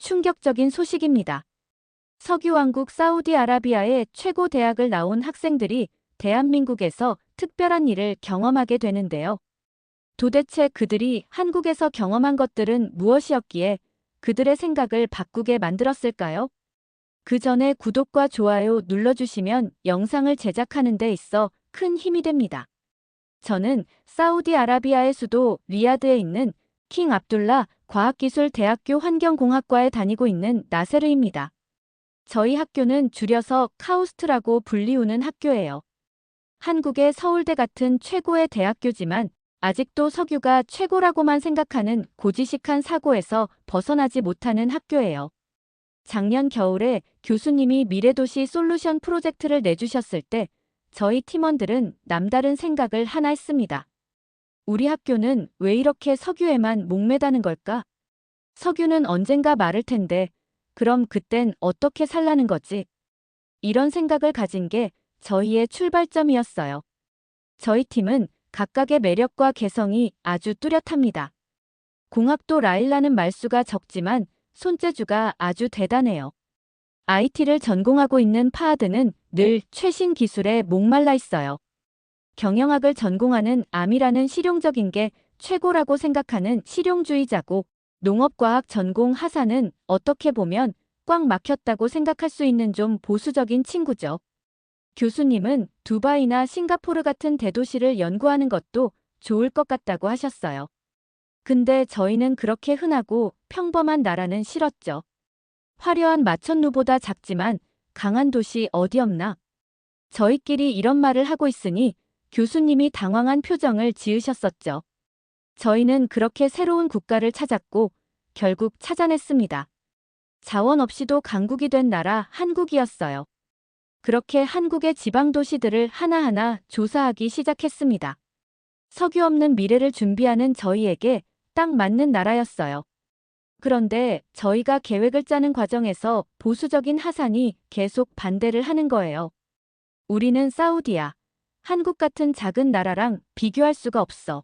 충격적인 소식입니다. 석유왕국 사우디아라비아의 최고 대학을 나온 학생들이 대한민국에서 특별한 일을 경험하게 되는데요. 도대체 그들이 한국에서 경험한 것들은 무엇이었기에 그들의 생각을 바꾸게 만들었을까요? 그 전에 구독과 좋아요 눌러주시면 영상을 제작하는 데 있어 큰 힘이 됩니다. 저는 사우디아라비아의 수도 리야드에 있는 킹 압둘라 과학기술대학교 환경공학과에 다니고 있는 나세르입니다. 저희 학교는 줄여서 카우스트라고 불리우는 학교예요. 한국의 서울대 같은 최고의 대학교지만 아직도 석유가 최고라고만 생각하는 고지식한 사고에서 벗어나지 못하는 학교예요. 작년 겨울에 교수님이 미래도시 솔루션 프로젝트를 내주셨을 때 저희 팀원들은 남다른 생각을 하나 했습니다. 우리 학교는 왜 이렇게 석유에만 목매다는 걸까? 석유는 언젠가 마를 텐데 그럼 그땐 어떻게 살라는 거지? 이런 생각을 가진 게 저희의 출발점이었어요. 저희 팀은 각각의 매력과 개성이 아주 뚜렷합니다. 공학도 라일라는 말수가 적지만 손재주가 아주 대단해요. IT를 전공하고 있는 파하드는 늘 최신 기술에 목말라 있어요. 경영학을 전공하는 아미라는 실용적인 게 최고라고 생각하는 실용주의자고, 농업과학 전공 하사는 어떻게 보면 꽉 막혔다고 생각할 수 있는 좀 보수적인 친구죠. 교수님은 두바이나 싱가포르 같은 대도시를 연구하는 것도 좋을 것 같다고 하셨어요. 근데 저희는 그렇게 흔하고 평범한 나라는 싫었죠. 화려한 마천루보다 작지만 강한 도시 어디 없나? 저희끼리 이런 말을 하고 있으니 교수님이 당황한 표정을 지으셨었죠. 저희는 그렇게 새로운 국가를 찾았고 결국 찾아냈습니다. 자원 없이도 강국이 된 나라 한국이었어요. 그렇게 한국의 지방도시들을 하나하나 조사하기 시작했습니다. 석유 없는 미래를 준비하는 저희에게 딱 맞는 나라였어요. 그런데 저희가 계획을 짜는 과정에서 보수적인 하산이 계속 반대를 하는 거예요. 우리는 사우디야, 한국 같은 작은 나라랑 비교할 수가 없어.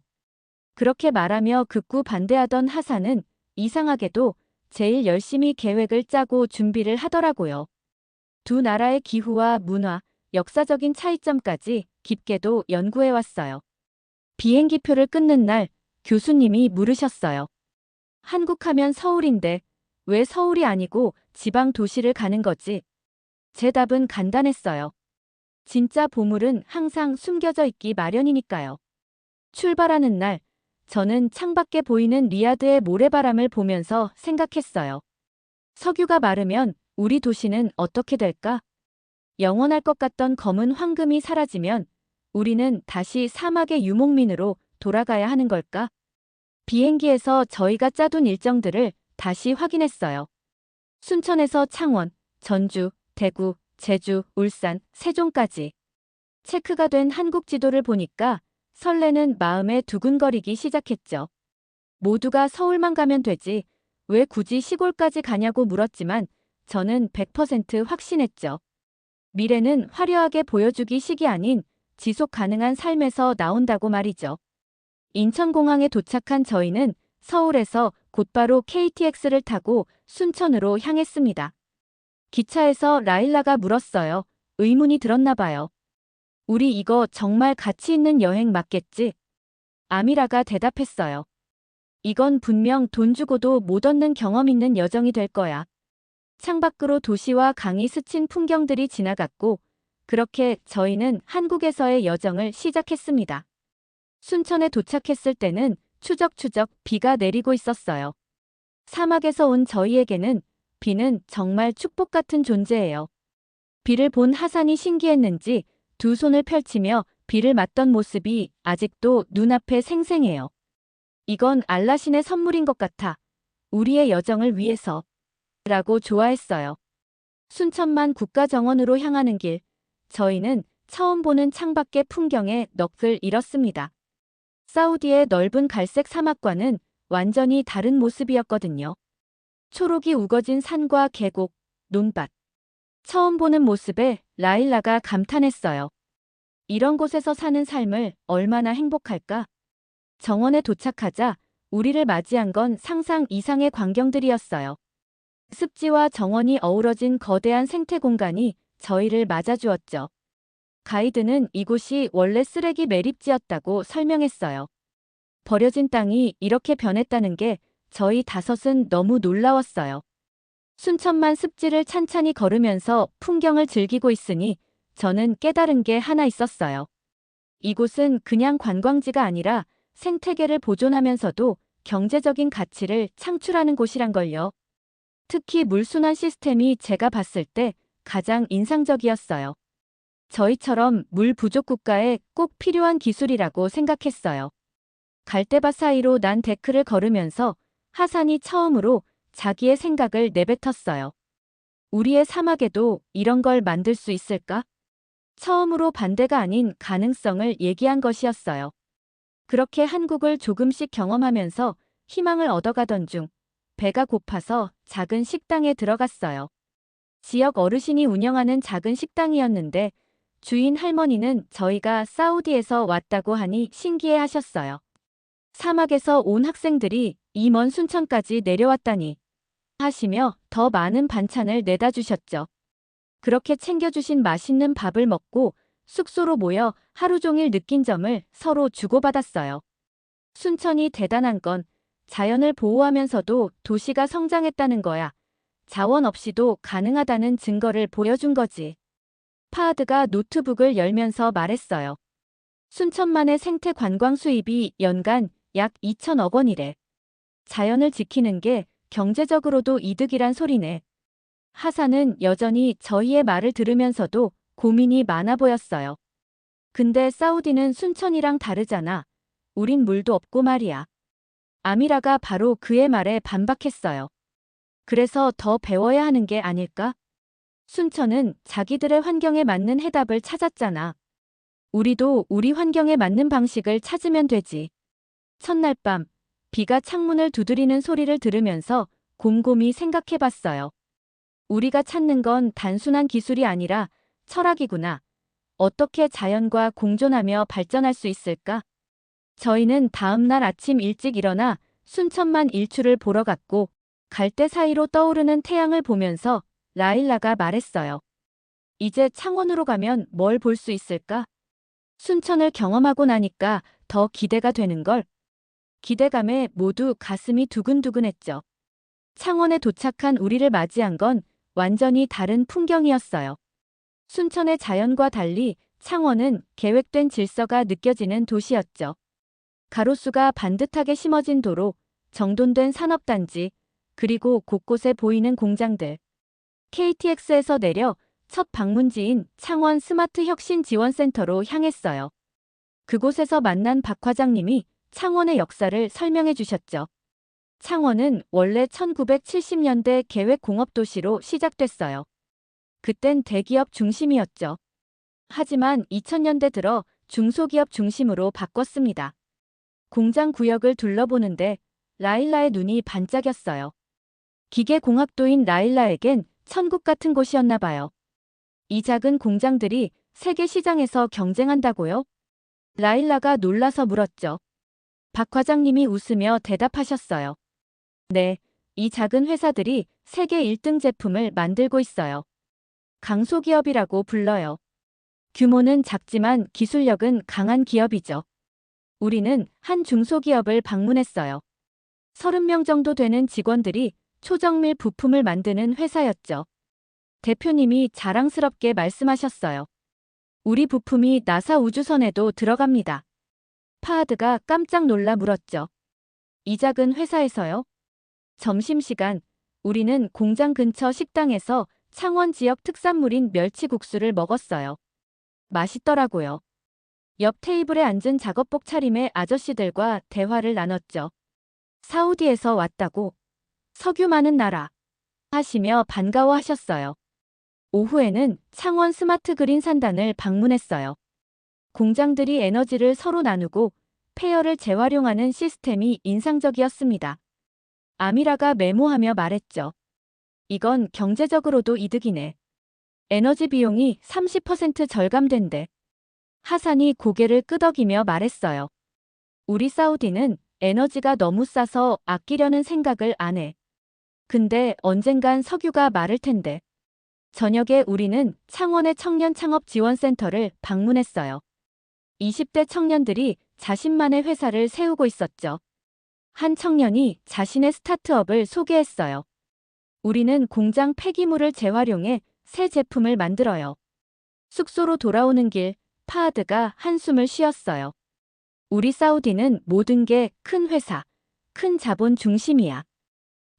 그렇게 말하며 극구 반대하던 하산은 이상하게도 제일 열심히 계획을 짜고 준비를 하더라고요. 두 나라의 기후와 문화, 역사적인 차이점까지 깊게도 연구해왔어요. 비행기표를 끊는 날 교수님이 물으셨어요. 한국 하면 서울인데 왜 서울이 아니고 지방 도시를 가는 거지? 제 답은 간단했어요. 진짜 보물은 항상 숨겨져 있기 마련이니까요. 출발하는 날, 저는 창밖에 보이는 리야드의 모래바람을 보면서 생각했어요. 석유가 마르면 우리 도시는 어떻게 될까? 영원할 것 같던 검은 황금이 사라지면 우리는 다시 사막의 유목민으로 돌아가야 하는 걸까? 비행기에서 저희가 짜둔 일정들을 다시 확인했어요. 순천에서 창원, 전주, 대구, 제주, 울산, 세종까지. 체크가 된 한국 지도를 보니까 설레는 마음에 두근거리기 시작했죠. 모두가 서울만 가면 되지 왜 굳이 시골까지 가냐고 물었지만 저는 100% 확신했죠. 미래는 화려하게 보여주기 식이 아닌 지속 가능한 삶에서 나온다고 말이죠. 인천공항에 도착한 저희는 서울에서 곧바로 KTX를 타고 순천으로 향했습니다. 기차에서 라일라가 물었어요. 의문이 들었나 봐요. 우리 이거 정말 가치 있는 여행 맞겠지? 아미라가 대답했어요. 이건 분명 돈 주고도 못 얻는 경험 있는 여정이 될 거야. 창밖으로 도시와 강이 스친 풍경들이 지나갔고, 그렇게 저희는 한국에서의 여정을 시작했습니다. 순천에 도착했을 때는 추적추적 비가 내리고 있었어요. 사막에서 온 저희에게는 비는 정말 축복 같은 존재예요. 비를 본 하산이 신기했는지 두 손을 펼치며 비를 맞던 모습이 아직도 눈앞에 생생해요. 이건 알라신의 선물인 것 같아. 우리의 여정을 위해서. 라고 좋아했어요. 순천만 국가정원으로 향하는 길. 저희는 처음 보는 창밖의 풍경에 넋을 잃었습니다. 사우디의 넓은 갈색 사막과는 완전히 다른 모습이었거든요. 초록이 우거진 산과 계곡, 논밭. 처음 보는 모습에 라일라가 감탄했어요. 이런 곳에서 사는 삶을 얼마나 행복할까? 정원에 도착하자 우리를 맞이한 건 상상 이상의 광경들이었어요. 습지와 정원이 어우러진 거대한 생태 공간이 저희를 맞아주었죠. 가이드는 이곳이 원래 쓰레기 매립지였다고 설명했어요. 버려진 땅이 이렇게 변했다는 게 저희 다섯은 너무 놀라웠어요. 순천만 습지를 찬찬히 걸으면서 풍경을 즐기고 있으니 저는 깨달은 게 하나 있었어요. 이곳은 그냥 관광지가 아니라 생태계를 보존하면서도 경제적인 가치를 창출하는 곳이란 걸요. 특히 물순환 시스템이 제가 봤을 때 가장 인상적이었어요. 저희처럼 물 부족 국가에 꼭 필요한 기술이라고 생각했어요. 갈대밭 사이로 난 데크를 걸으면서 하산이 처음으로 자기의 생각을 내뱉었어요. 우리의 사막에도 이런 걸 만들 수 있을까? 처음으로 반대가 아닌 가능성을 얘기한 것이었어요. 그렇게 한국을 조금씩 경험하면서 희망을 얻어가던 중 배가 고파서 작은 식당에 들어갔어요. 지역 어르신이 운영하는 작은 식당이었는데 주인 할머니는 저희가 사우디에서 왔다고 하니 신기해 하셨어요. 사막에서 온 학생들이 이 먼 순천까지 내려왔다니 하시며 더 많은 반찬을 내다 주셨죠. 그렇게 챙겨주신 맛있는 밥을 먹고 숙소로 모여 하루 종일 느낀 점을 서로 주고받았어요. 순천이 대단한 건 자연을 보호하면서도 도시가 성장했다는 거야. 자원 없이도 가능하다는 증거를 보여준 거지. 파하드가 노트북을 열면서 말했어요. 순천만의 생태 관광 수입이 연간 약 2천억 원이래. 자연을 지키는 게 경제적으로도 이득이란 소리네. 하산은 여전히 저희의 말을 들으면서도 고민이 많아 보였어요. 근데 사우디는 순천이랑 다르잖아. 우린 물도 없고 말이야. 아미라가 바로 그의 말에 반박했어요. 그래서 더 배워야 하는 게 아닐까? 순천은 자기들의 환경에 맞는 해답을 찾았잖아. 우리도 우리 환경에 맞는 방식을 찾으면 되지. 첫날 밤, 비가 창문을 두드리는 소리를 들으면서 곰곰이 생각해봤어요. 우리가 찾는 건 단순한 기술이 아니라 철학이구나. 어떻게 자연과 공존하며 발전할 수 있을까? 저희는 다음 날 아침 일찍 일어나 순천만 일출을 보러 갔고 갈대 사이로 떠오르는 태양을 보면서 라일라가 말했어요. 이제 창원으로 가면 뭘 볼 수 있을까? 순천을 경험하고 나니까 더 기대가 되는걸. 기대감에 모두 가슴이 두근두근했죠. 창원에 도착한 우리를 맞이한 건 완전히 다른 풍경이었어요. 순천의 자연과 달리 창원은 계획된 질서가 느껴지는 도시였죠. 가로수가 반듯하게 심어진 도로, 정돈된 산업단지, 그리고 곳곳에 보이는 공장들. KTX에서 내려 첫 방문지인 창원 스마트 혁신 지원센터로 향했어요. 그곳에서 만난 박 과장님이 창원의 역사를 설명해 주셨죠. 창원은 원래 1970년대 계획공업도시로 시작됐어요. 그땐 대기업 중심이었죠. 하지만 2000년대 들어 중소기업 중심으로 바꿨습니다. 공장 구역을 둘러보는데 라일라의 눈이 반짝였어요. 기계공학도인 라일라에겐 천국 같은 곳이었나 봐요. 이 작은 공장들이 세계 시장에서 경쟁한다고요? 라일라가 놀라서 물었죠. 박 과장님이 웃으며 대답하셨어요. 네, 이 작은 회사들이 세계 1등 제품을 만들고 있어요. 강소기업이라고 불러요. 규모는 작지만 기술력은 강한 기업이죠. 우리는 한 중소기업을 방문했어요. 30명 정도 되는 직원들이 초정밀 부품을 만드는 회사였죠. 대표님이 자랑스럽게 말씀하셨어요. 우리 부품이 나사 우주선에도 들어갑니다. 파하드가 깜짝 놀라 물었죠. 이 작은 회사에서요? 점심시간, 우리는 공장 근처 식당에서 창원 지역 특산물인 멸치국수를 먹었어요. 맛있더라고요. 옆 테이블에 앉은 작업복 차림의 아저씨들과 대화를 나눴죠. 사우디에서 왔다고. 석유 많은 나라. 하시며 반가워하셨어요. 오후에는 창원 스마트 그린 산단을 방문했어요. 공장들이 에너지를 서로 나누고 폐열을 재활용하는 시스템이 인상적이었습니다. 아미라가 메모하며 말했죠. 이건 경제적으로도 이득이네. 에너지 비용이 30% 절감된대. 하산이 고개를 끄덕이며 말했어요. 우리 사우디는 에너지가 너무 싸서 아끼려는 생각을 안 해. 근데 언젠간 석유가 마를 텐데. 저녁에 우리는 창원의 청년창업지원센터를 방문했어요. 20대 청년들이 자신만의 회사를 세우고 있었죠. 한 청년이 자신의 스타트업을 소개했어요. 우리는 공장 폐기물을 재활용해 새 제품을 만들어요. 숙소로 돌아오는 길, 파하드가 한숨을 쉬었어요. 우리 사우디는 모든 게 큰 회사, 큰 자본 중심이야.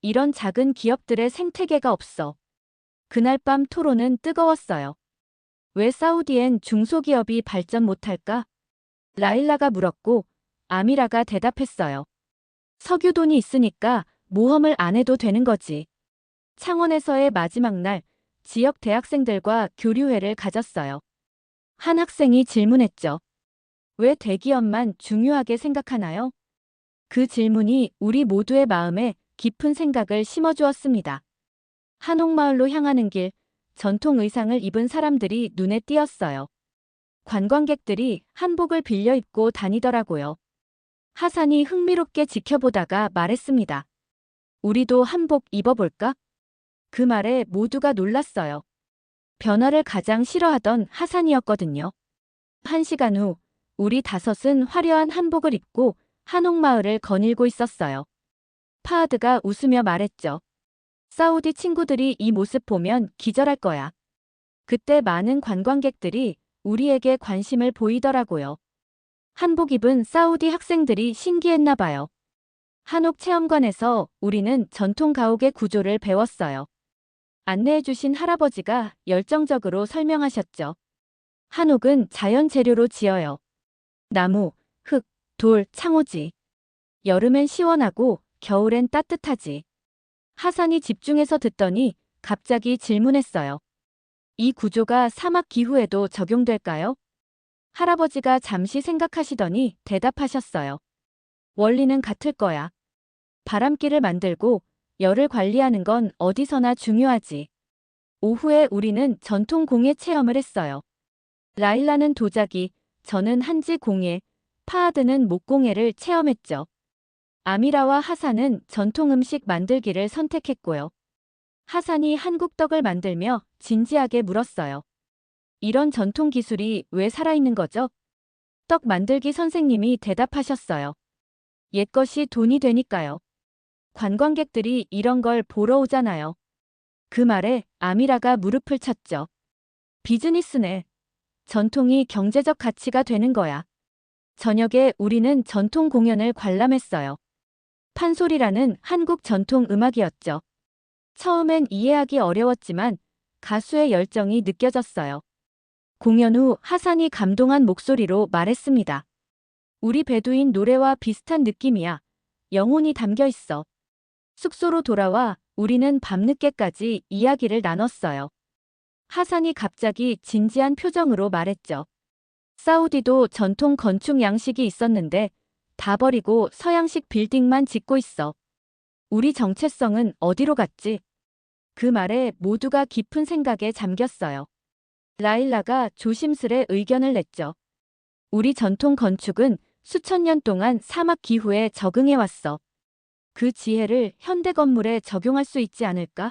이런 작은 기업들의 생태계가 없어. 그날 밤 토론은 뜨거웠어요. 왜 사우디엔 중소기업이 발전 못할까? 라일라가 물었고 아미라가 대답했어요. 석유 돈이 있으니까 모험을 안 해도 되는 거지. 창원에서의 마지막 날, 지역 대학생들과 교류회를 가졌어요. 한 학생이 질문했죠. 왜 대기업만 중요하게 생각하나요? 그 질문이 우리 모두의 마음에 깊은 생각을 심어주었습니다. 한옥마을로 향하는 길, 전통 의상을 입은 사람들이 눈에 띄었어요. 관광객들이 한복을 빌려 입고 다니더라고요. 하산이 흥미롭게 지켜보다가 말했습니다. 우리도 한복 입어볼까? 그 말에 모두가 놀랐어요. 변화를 가장 싫어하던 하산이었거든요. 1시간 후, 우리 5은 화려한 한복을 입고 한옥마을을 거닐고 있었어요. 파하드가 웃으며 말했죠. 사우디 친구들이 이 모습 보면 기절할 거야. 그때 많은 관광객들이 우리에게 관심을 보이더라고요. 한복 입은 사우디 학생들이 신기했나 봐요. 한옥 체험관에서 우리는 전통 가옥의 구조를 배웠어요. 안내해주신 할아버지가 열정적으로 설명하셨죠. 한옥은 자연 재료로 지어요. 나무, 흙, 돌, 창호지. 여름엔 시원하고 겨울엔 따뜻하지. 하산이 집중해서 듣더니 갑자기 질문했어요. 이 구조가 사막 기후에도 적용될까요? 할아버지가 잠시 생각하시더니 대답하셨어요. 원리는 같을 거야. 바람길을 만들고 열을 관리하는 건 어디서나 중요하지. 오후에 우리는 전통 공예 체험을 했어요. 라일라는 도자기, 저는 한지 공예, 파하드는 목공예를 체험했죠. 아미라와 하산은 전통 음식 만들기를 선택했고요. 하산이 한국 떡을 만들며 진지하게 물었어요. 이런 전통 기술이 왜 살아있는 거죠? 떡 만들기 선생님이 대답하셨어요. 옛것이 돈이 되니까요. 관광객들이 이런 걸 보러 오잖아요. 그 말에 아미라가 무릎을 쳤죠. 비즈니스네. 전통이 경제적 가치가 되는 거야. 저녁에 우리는 전통 공연을 관람했어요. 판소리라는 한국 전통 음악이었죠. 처음엔 이해하기 어려웠지만 가수의 열정이 느껴졌어요. 공연 후 하산이 감동한 목소리로 말했습니다. 우리 베두인 노래와 비슷한 느낌이야. 영혼이 담겨 있어. 숙소로 돌아와 우리는 밤늦게까지 이야기를 나눴어요. 하산이 갑자기 진지한 표정으로 말했죠. 사우디도 전통 건축 양식이 있었는데 다 버리고 서양식 빌딩만 짓고 있어. 우리 정체성은 어디로 갔지? 그 말에 모두가 깊은 생각에 잠겼어요. 라일라가 조심스레 의견을 냈죠. 우리 전통 건축은 수천 년 동안 사막 기후에 적응해왔어. 그 지혜를 현대 건물에 적용할 수 있지 않을까?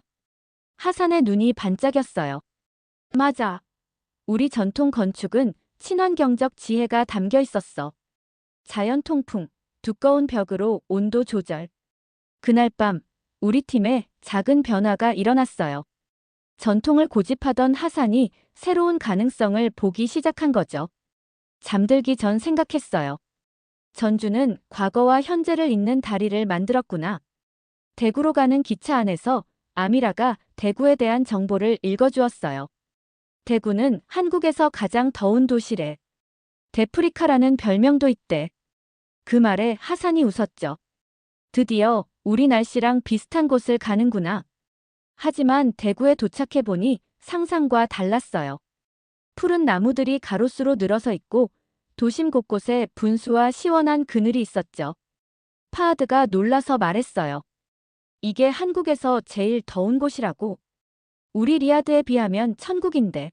하산의 눈이 반짝였어요. 맞아. 우리 전통 건축은 친환경적 지혜가 담겨 있었어. 자연 통풍, 두꺼운 벽으로 온도 조절. 그날 밤, 우리 팀에 작은 변화가 일어났어요. 전통을 고집하던 하산이 새로운 가능성을 보기 시작한 거죠. 잠들기 전 생각했어요. 전주는 과거와 현재를 잇는 다리를 만들었구나. 대구로 가는 기차 안에서 아미라가 대구에 대한 정보를 읽어주었어요. 대구는 한국에서 가장 더운 도시래. 데프리카라는 별명도 있대. 그 말에 하산이 웃었죠. 드디어 우리 날씨랑 비슷한 곳을 가는구나. 하지만 대구에 도착해보니 상상과 달랐어요. 푸른 나무들이 가로수로 늘어서 있고 도심 곳곳에 분수와 시원한 그늘이 있었죠. 파하드가 놀라서 말했어요. 이게 한국에서 제일 더운 곳이라고. 우리 리야드에 비하면 천국인데.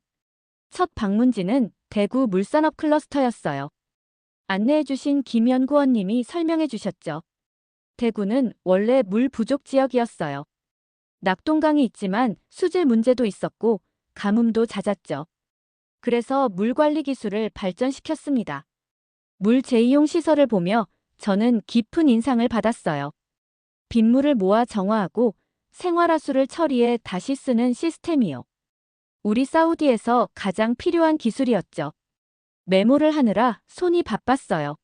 첫 방문지는 대구 물산업 클러스터였어요. 안내해주신 김연구원님이 설명해주셨죠. 대구는 원래 물 부족 지역이었어요. 낙동강이 있지만 수질 문제도 있었고 가뭄도 잦았죠. 그래서 물 관리 기술을 발전시켰습니다. 물 재이용 시설을 보며 저는 깊은 인상을 받았어요. 빗물을 모아 정화하고 생활하수를 처리해 다시 쓰는 시스템이요. 우리 사우디에서 가장 필요한 기술이었죠. 메모를 하느라 손이 바빴어요.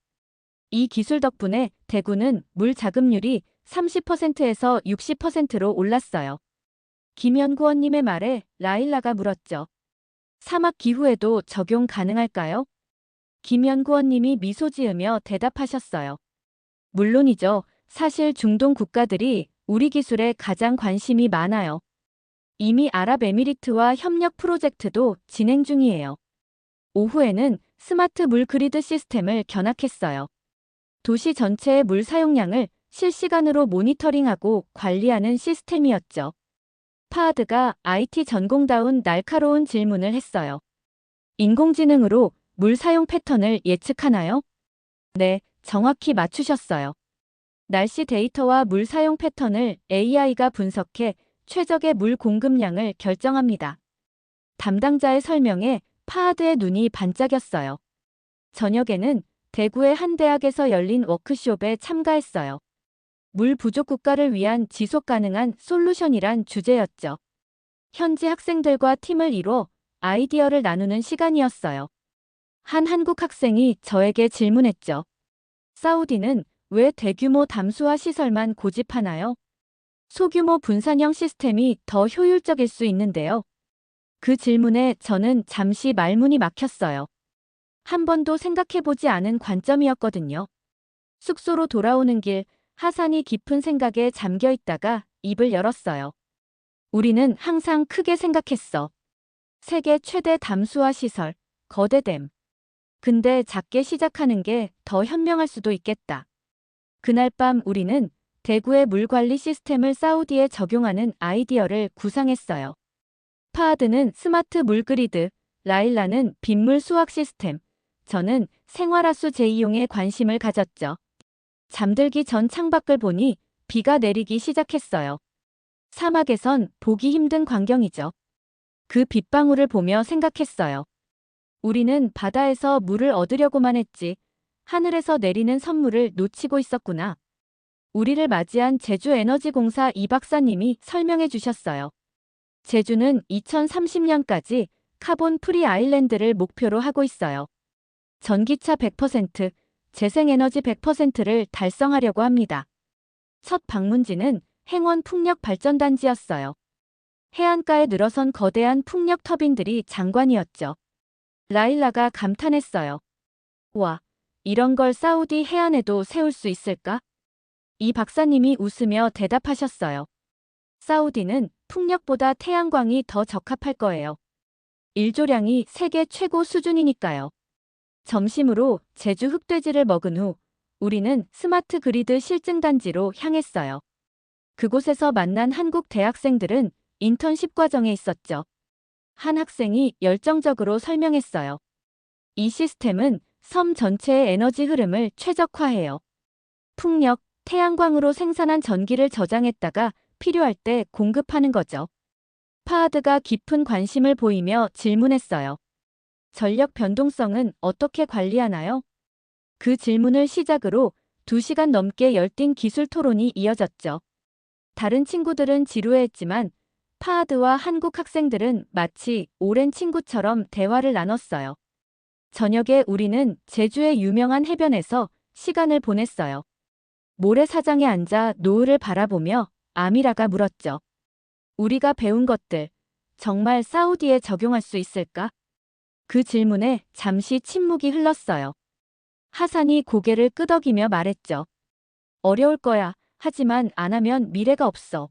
이 기술 덕분에 대구는 물 자급률이 30%에서 60%로 올랐어요. 김연구원님의 말에 라일라가 물었죠. 사막 기후에도 적용 가능할까요? 김연구원님이 미소 지으며 대답하셨어요. 물론이죠. 사실 중동 국가들이 우리 기술에 가장 관심이 많아요. 이미 아랍에미리트와 협력 프로젝트도 진행 중이에요. 오후에는 스마트 물 그리드 시스템을 견학했어요. 도시 전체의 물 사용량을 실시간으로 모니터링하고 관리하는 시스템이었죠. 파하드가 IT 전공다운 날카로운 질문을 했어요. 인공지능으로 물 사용 패턴을 예측하나요? 네, 정확히 맞추셨어요. 날씨 데이터와 물 사용 패턴을 AI가 분석해 최적의 물 공급량을 결정합니다. 담당자의 설명에 파하드의 눈이 반짝였어요. 저녁에는 대구의 한 대학에서 열린 워크숍에 참가했어요. 물 부족 국가를 위한 지속 가능한 솔루션이란 주제였죠. 현지 학생들과 팀을 이뤄 아이디어를 나누는 시간이었어요. 한 한국 학생이 저에게 질문했죠. 사우디는 왜 대규모 담수화 시설만 고집하나요? 소규모 분산형 시스템이 더 효율적일 수 있는데요. 그 질문에 저는 잠시 말문이 막혔어요. 한 번도 생각해보지 않은 관점이었거든요. 숙소로 돌아오는 길, 하산이 깊은 생각에 잠겨 있다가 입을 열었어요. 우리는 항상 크게 생각했어. 세계 최대 담수화 시설, 거대댐. 근데 작게 시작하는 게 더 현명할 수도 있겠다. 그날 밤 우리는 대구의 물관리 시스템을 사우디에 적용하는 아이디어를 구상했어요. 파하드는 스마트 물그리드, 라일라는 빗물 수확 시스템, 저는 생활하수 재이용에 관심을 가졌죠. 잠들기 전 창밖을 보니 비가 내리기 시작했어요. 사막에선 보기 힘든 광경이죠. 그 빗방울을 보며 생각했어요. 우리는 바다에서 물을 얻으려고만 했지, 하늘에서 내리는 선물을 놓치고 있었구나. 우리를 맞이한 제주에너지공사 이 박사님이 설명해 주셨어요. 제주는 2030년까지 카본 프리 아일랜드를 목표로 하고 있어요. 전기차 100%, 재생에너지 100%를 달성하려고 합니다. 첫 방문지는 행원 풍력 발전단지였어요. 해안가에 늘어선 거대한 풍력 터빈들이 장관이었죠. 라일라가 감탄했어요. 와, 이런 걸 사우디 해안에도 세울 수 있을까? 이 박사님이 웃으며 대답하셨어요. 사우디는 풍력보다 태양광이 더 적합할 거예요. 일조량이 세계 최고 수준이니까요. 점심으로 제주 흑돼지를 먹은 후 우리는 스마트 그리드 실증단지로 향했어요. 그곳에서 만난 한국 대학생들은 인턴십 과정에 있었죠. 한 학생이 열정적으로 설명했어요. 이 시스템은 섬 전체의 에너지 흐름을 최적화해요. 풍력, 태양광으로 생산한 전기를 저장했다가 필요할 때 공급하는 거죠. 파하드가 깊은 관심을 보이며 질문했어요. 전력 변동성은 어떻게 관리하나요? 그 질문을 시작으로 2시간 넘게 열띤 기술 토론이 이어졌죠. 다른 친구들은 지루해했지만 파하드와 한국 학생들은 마치 오랜 친구처럼 대화를 나눴어요. 저녁에 우리는 제주의 유명한 해변에서 시간을 보냈어요. 모래사장에 앉아 노을을 바라보며 아미라가 물었죠. 우리가 배운 것들, 정말 사우디에 적용할 수 있을까? 그 질문에 잠시 침묵이 흘렀어요. 하산이 고개를 끄덕이며 말했죠. 어려울 거야. 하지만 안 하면 미래가 없어.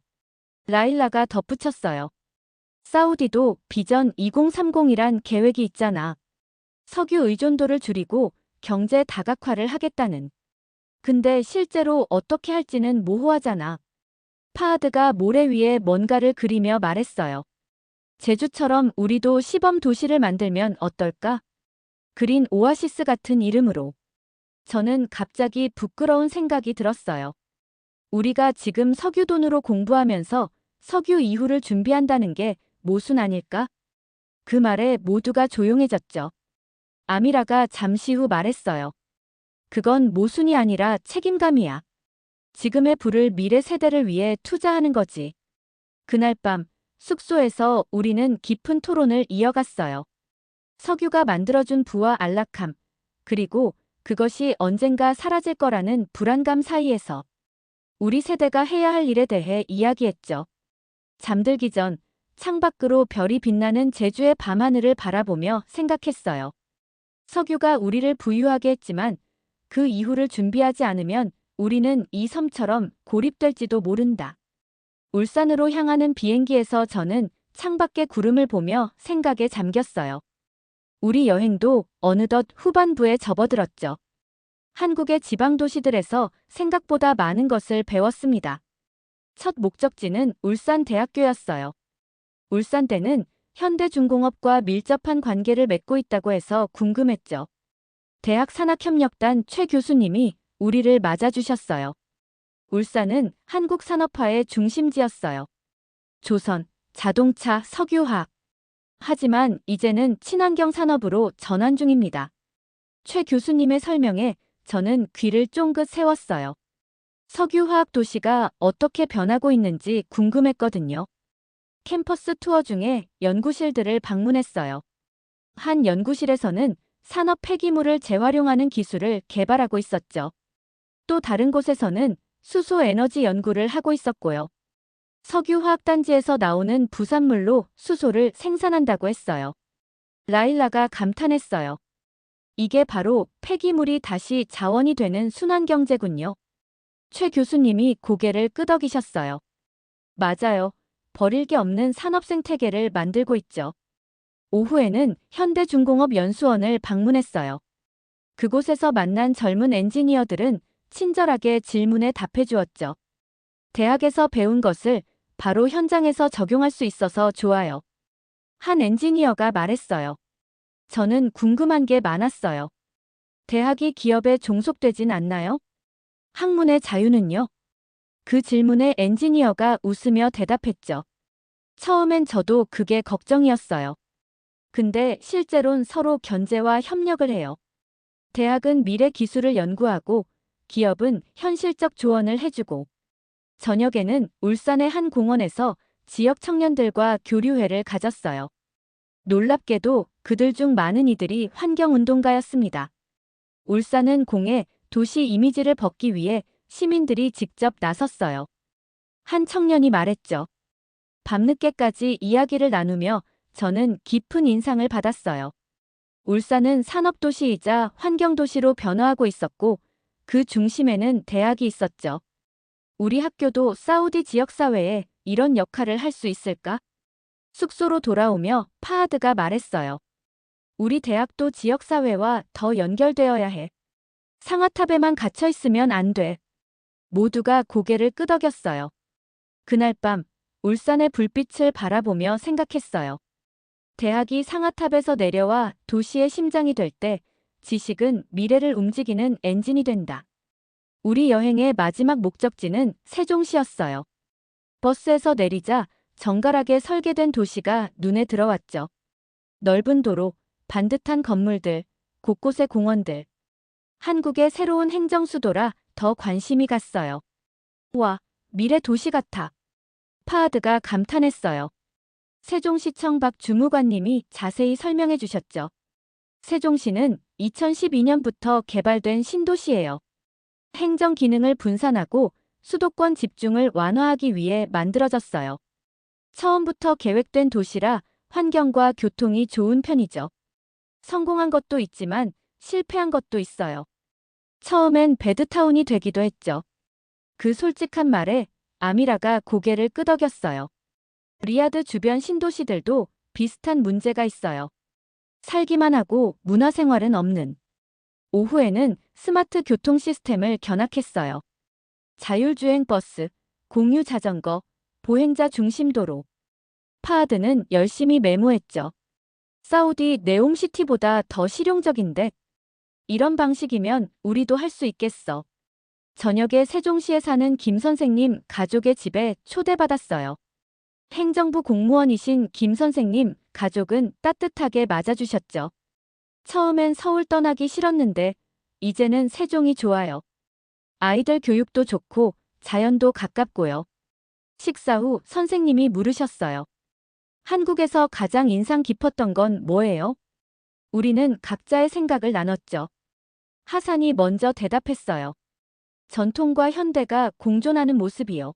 라일라가 덧붙였어요. 사우디도 비전 2030이란 계획이 있잖아. 석유 의존도를 줄이고 경제 다각화를 하겠다는. 근데 실제로 어떻게 할지는 모호하잖아. 파하드가 모래 위에 뭔가를 그리며 말했어요. 제주처럼 우리도 시범 도시를 만들면 어떨까? 그린 오아시스 같은 이름으로. 저는 갑자기 부끄러운 생각이 들었어요. 우리가 지금 석유돈으로 공부하면서 석유 이후를 준비한다는 게 모순 아닐까? 그 말에 모두가 조용해졌죠. 아미라가 잠시 후 말했어요. 그건 모순이 아니라 책임감이야. 지금의 부를 미래 세대를 위해 투자하는 거지. 그날 밤 숙소에서 우리는 깊은 토론을 이어갔어요. 석유가 만들어준 부와 안락함, 그리고 그것이 언젠가 사라질 거라는 불안감 사이에서 우리 세대가 해야 할 일에 대해 이야기했죠. 잠들기 전 창밖으로 별이 빛나는 제주의 밤하늘을 바라보며 생각했어요. 석유가 우리를 부유하게 했지만 그 이후를 준비하지 않으면 우리는 이 섬처럼 고립될지도 모른다. 울산으로 향하는 비행기에서 저는 창밖의 구름을 보며 생각에 잠겼어요. 우리 여행도 어느덧 후반부에 접어들었죠. 한국의 지방 도시들에서 생각보다 많은 것을 배웠습니다. 첫 목적지는 울산대학교였어요. 울산대는 현대중공업과 밀접한 관계를 맺고 있다고 해서 궁금했죠. 대학 산학협력단 최 교수님이 우리를 맞아주셨어요. 울산은 한국 산업화의 중심지였어요. 조선, 자동차, 석유화학. 하지만 이제는 친환경 산업으로 전환 중입니다. 최 교수님의 설명에 저는 귀를 쫑긋 세웠어요. 석유화학 도시가 어떻게 변하고 있는지 궁금했거든요. 캠퍼스 투어 중에 연구실들을 방문했어요. 한 연구실에서는 산업 폐기물을 재활용하는 기술을 개발하고 있었죠. 또 다른 곳에서는 수소 에너지 연구를 하고 있었고요. 석유화학단지에서 나오는 부산물로 수소를 생산한다고 했어요. 라일라가 감탄했어요. 이게 바로 폐기물이 다시 자원이 되는 순환경제군요. 최 교수님이 고개를 끄덕이셨어요. 맞아요. 버릴 게 없는 산업 생태계를 만들고 있죠. 오후에는 현대중공업연수원을 방문했어요. 그곳에서 만난 젊은 엔지니어들은 친절하게 질문에 답해 주었죠. 대학에서 배운 것을 바로 현장에서 적용할 수 있어서 좋아요. 한 엔지니어가 말했어요. 저는 궁금한 게 많았어요. 대학이 기업에 종속되진 않나요? 학문의 자유는요? 그 질문에 엔지니어가 웃으며 대답했죠. 처음엔 저도 그게 걱정이었어요. 근데 실제론 서로 견제와 협력을 해요. 대학은 미래 기술을 연구하고 기업은 현실적 조언을 해주고 저녁에는 울산의 한 공원에서 지역 청년들과 교류회를 가졌어요. 놀랍게도 그들 중 많은 이들이 환경운동가였습니다. 울산은 공해 도시 이미지를 벗기 위해 시민들이 직접 나섰어요. 한 청년이 말했죠. 밤늦게까지 이야기를 나누며 저는 깊은 인상을 받았어요. 울산은 산업도시이자 환경도시로 변화하고 있었고 그 중심에는 대학이 있었죠. 우리 학교도 사우디 지역사회에 이런 역할을 할 수 있을까? 숙소로 돌아오며 파하드가 말했어요. 우리 대학도 지역사회와 더 연결되어야 해. 상아탑에만 갇혀 있으면 안 돼. 모두가 고개를 끄덕였어요. 그날 밤 울산의 불빛을 바라보며 생각했어요. 대학이 상아탑에서 내려와 도시의 심장이 될 때 지식은 미래를 움직이는 엔진이 된다. 우리 여행의 마지막 목적지는 세종시였어요. 버스에서 내리자 정갈하게 설계된 도시가 눈에 들어왔죠. 넓은 도로, 반듯한 건물들, 곳곳의 공원들. 한국의 새로운 행정수도라 더 관심이 갔어요. 와, 미래 도시 같아. 파하드가 감탄했어요. 세종시청 박 주무관님이 자세히 설명해 주셨죠. 세종시는 2012년부터 개발된 신도시예요. 행정 기능을 분산하고 수도권 집중을 완화하기 위해 만들어졌어요. 처음부터 계획된 도시라 환경과 교통이 좋은 편이죠. 성공한 것도 있지만 실패한 것도 있어요. 처음엔 배드타운이 되기도 했죠. 그 솔직한 말에 아미라가 고개를 끄덕였어요. 리야드 주변 신도시들도 비슷한 문제가 있어요. 살기만 하고 문화생활은 없는. 오후에는 스마트 교통 시스템을 견학했어요. 자율주행 버스, 공유 자전거, 보행자 중심 도로. 파하드는 열심히 메모했죠. 사우디 네옴시티보다 더 실용적인데 이런 방식이면 우리도 할 수 있겠어. 저녁에 세종시에 사는 김 선생님 가족의 집에 초대받았어요. 행정부 공무원이신 김 선생님, 가족은 따뜻하게 맞아주셨죠. 처음엔 서울 떠나기 싫었는데 이제는 세종이 좋아요. 아이들 교육도 좋고 자연도 가깝고요. 식사 후 선생님이 물으셨어요. 한국에서 가장 인상 깊었던 건 뭐예요? 우리는 각자의 생각을 나눴죠. 하산이 먼저 대답했어요. 전통과 현대가 공존하는 모습이요.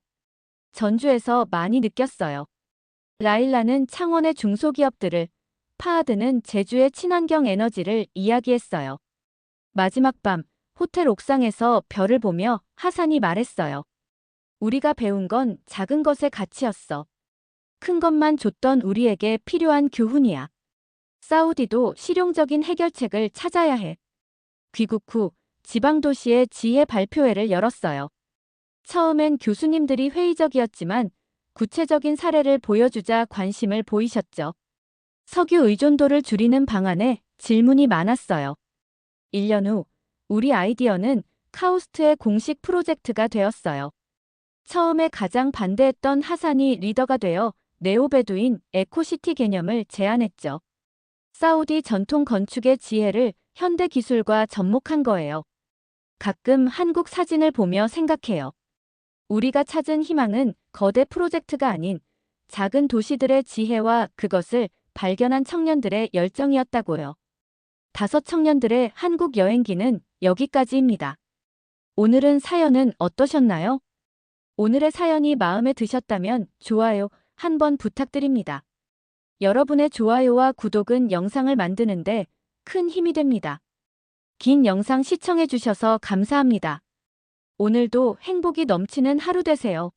전주에서 많이 느꼈어요. 라일라는 창원의 중소기업들을, 파하드는 제주의 친환경 에너지를 이야기했어요. 마지막 밤, 호텔 옥상에서 별을 보며 하산이 말했어요. 우리가 배운 건 작은 것의 가치였어. 큰 것만 줬던 우리에게 필요한 교훈이야. 사우디도 실용적인 해결책을 찾아야 해. 귀국 후 지방도시의 지혜 발표회를 열었어요. 처음엔 교수님들이 회의적이었지만 구체적인 사례를 보여주자 관심을 보이셨죠. 석유 의존도를 줄이는 방안에 질문이 많았어요. 1년 후 우리 아이디어는 카우스트의 공식 프로젝트가 되었어요. 처음에 가장 반대했던 하산이 리더가 되어 네오베두인 에코시티 개념을 제안했죠. 사우디 전통 건축의 지혜를 현대 기술과 접목한 거예요. 가끔 한국 사진을 보며 생각해요. 우리가 찾은 희망은 거대 프로젝트가 아닌 작은 도시들의 지혜와 그것을 발견한 청년들의 열정이었다고요. 5청년들의 한국 여행기는 여기까지입니다. 오늘은 사연은 어떠셨나요? 오늘의 사연이 마음에 드셨다면 좋아요 한번 부탁드립니다. 여러분의 좋아요와 구독은 영상을 만드는데 큰 힘이 됩니다. 긴 영상 시청해 주셔서 감사합니다. 오늘도 행복이 넘치는 하루 되세요.